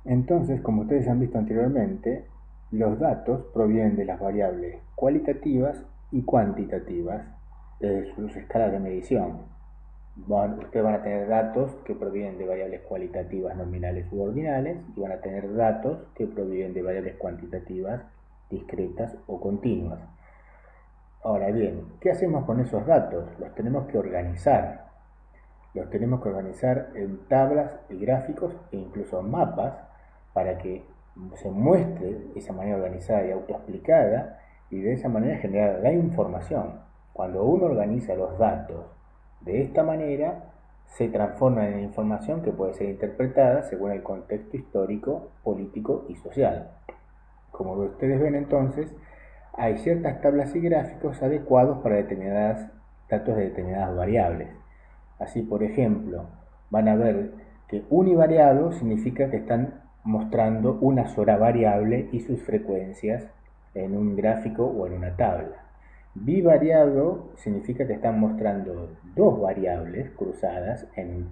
Entonces, como ustedes han visto anteriormente, los datos provienen de las variables cualitativas y cuantitativas de sus escalas de medición. Ustedes van a tener datos que provienen de variables cualitativas nominales u ordinales y van a tener datos que provienen de variables cuantitativas discretas o continuas. Ahora bien, ¿qué hacemos con esos datos? Los tenemos que organizar. Los tenemos que organizar en tablas y gráficos e incluso mapas para que se muestre de esa manera organizada y autoexplicada y de esa manera generar la información. Cuando uno organiza los datos de esta manera, se transforma en información que puede ser interpretada según el contexto histórico, político y social. Como ustedes ven entonces, hay ciertas tablas y gráficos adecuados para determinados datos de determinadas variables. Así, por ejemplo, van a ver que univariado significa que están mostrando una sola variable y sus frecuencias en un gráfico o en una tabla. Bivariado significa que están mostrando dos variables cruzadas en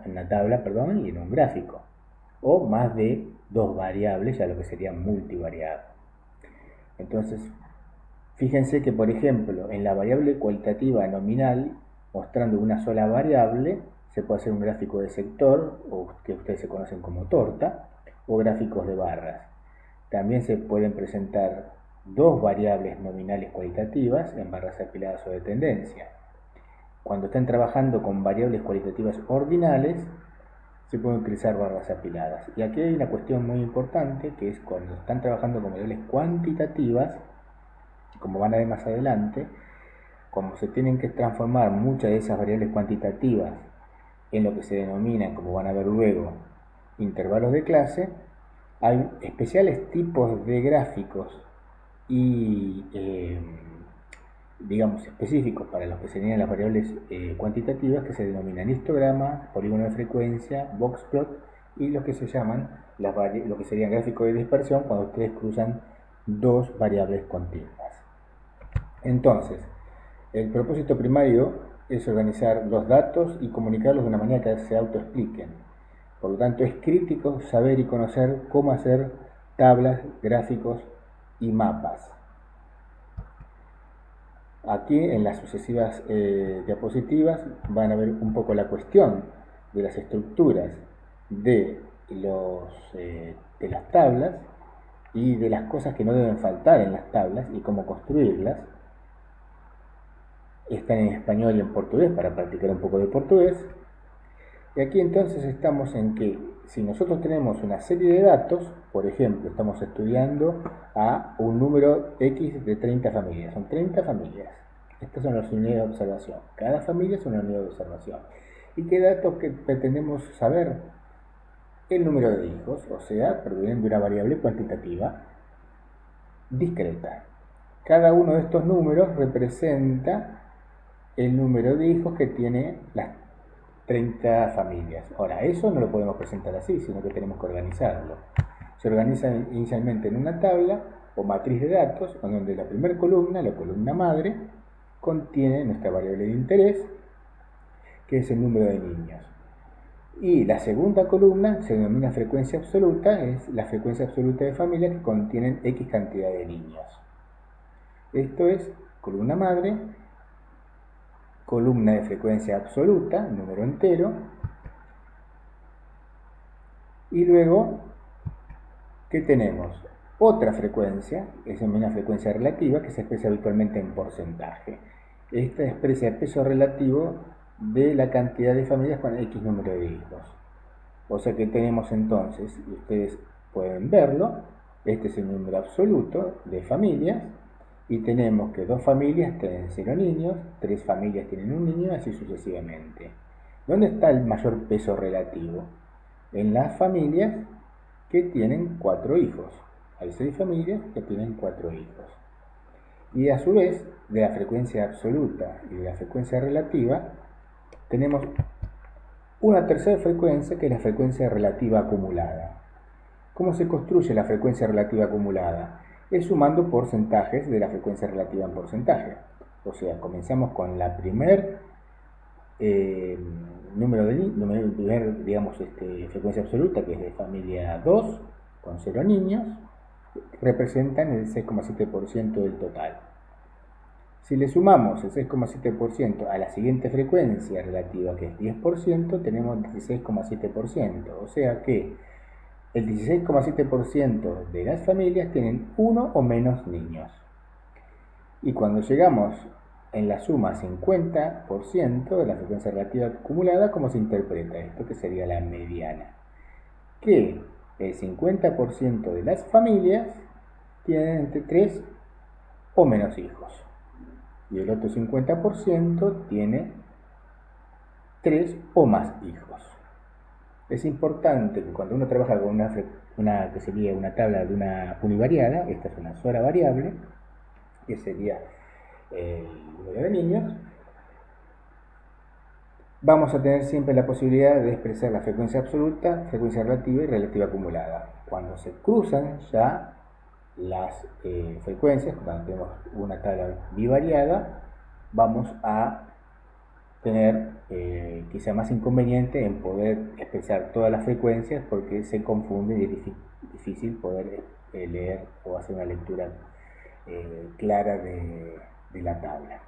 una tabla y en un gráfico. O más de dos variables, ya lo que sería multivariado. Entonces, fíjense que, por ejemplo, en la variable cualitativa nominal, mostrando una sola variable, se puede hacer un gráfico de sector, o que ustedes se conocen como torta, o gráficos de barras. También se pueden presentar dos variables nominales cualitativas en barras apiladas o de tendencia. Cuando están trabajando con variables cualitativas ordinales, se pueden utilizar barras apiladas. Y aquí hay una cuestión muy importante, que es cuando están trabajando con variables cuantitativas, como van a ver más adelante, como se tienen que transformar muchas de esas variables cuantitativas en lo que se denominan, como van a ver luego, intervalos de clase, hay especiales tipos de gráficos y digamos específicos para los que serían las variables cuantitativas, que se denominan histograma, polígono de frecuencia, boxplot, y lo que se llaman lo que serían gráficos de dispersión cuando ustedes cruzan dos variables continuas. Entonces, el propósito primario es organizar los datos y comunicarlos de una manera que se autoexpliquen. Por lo tanto, es crítico saber y conocer cómo hacer tablas, gráficos y mapas. Aquí en las sucesivas diapositivas van a ver un poco la cuestión de las estructuras de, de las tablas y de las cosas que no deben faltar en las tablas y cómo construirlas. Están en español y en portugués para practicar un poco de portugués. Y aquí entonces estamos en que si nosotros tenemos una serie de datos, por ejemplo, estamos estudiando a un número X de 30 familias, son 30 familias. Estas son las unidades de observación. Cada familia es una unidad de observación. ¿Y qué datos que pretendemos saber? El número de hijos, o sea, provienen de una variable cuantitativa discreta. Cada uno de estos números representa el número de hijos que tiene las 30 familias. Ahora, eso no lo podemos presentar así, sino que tenemos que organizarlo. Se organiza inicialmente en una tabla o matriz de datos, donde la primera columna, la columna madre, contiene nuestra variable de interés, que es el número de niños. Y la segunda columna se denomina frecuencia absoluta, es la frecuencia absoluta de familias que contienen X cantidad de niños. Esto es columna madre, columna de frecuencia absoluta, número entero, y luego, ¿qué tenemos? Otra frecuencia, es una frecuencia relativa, que se expresa habitualmente en porcentaje. Esta expresa el peso relativo de la cantidad de familias con X número de hijos. O sea que tenemos entonces, y ustedes pueden verlo, este es el número absoluto de familias, y tenemos que dos familias tienen 0 niños, 3 familias tienen un niño, así sucesivamente. ¿Dónde está el mayor peso relativo? En las familias que tienen 4 hijos. Hay 6 familias que tienen 4 hijos. Y a su vez, de la frecuencia absoluta y de la frecuencia relativa, tenemos una tercera frecuencia, que es la frecuencia relativa acumulada. ¿Cómo se construye la frecuencia relativa acumulada? Es sumando porcentajes de la frecuencia relativa en porcentaje. O sea, comenzamos con la primer número digamos, frecuencia absoluta, que es de familia 2, con 0 niños, representan el 6,7% del total. Si le sumamos el 6,7% a la siguiente frecuencia relativa, que es 10%, tenemos 16,7%. O sea que el 16,7% de las familias tienen uno o menos niños. Y cuando llegamos en la suma 50% de la frecuencia relativa acumulada, ¿cómo se interpreta esto? Que sería la mediana. Que el 50% de las familias tienen entre 3 o menos hijos. Y el otro 50% tiene 3 o más hijos. Es importante que cuando uno trabaja con que sería una tabla de una univariada, esta es una sola variable, que sería el número de niños, vamos a tener siempre la posibilidad de expresar la frecuencia absoluta, frecuencia relativa y relativa acumulada. Cuando se cruzan ya las frecuencias, cuando tenemos una tabla bivariada, vamos a tener quizá más inconveniente en poder expresar todas las frecuencias porque se confunde y es difícil poder leer o hacer una lectura clara de la tabla.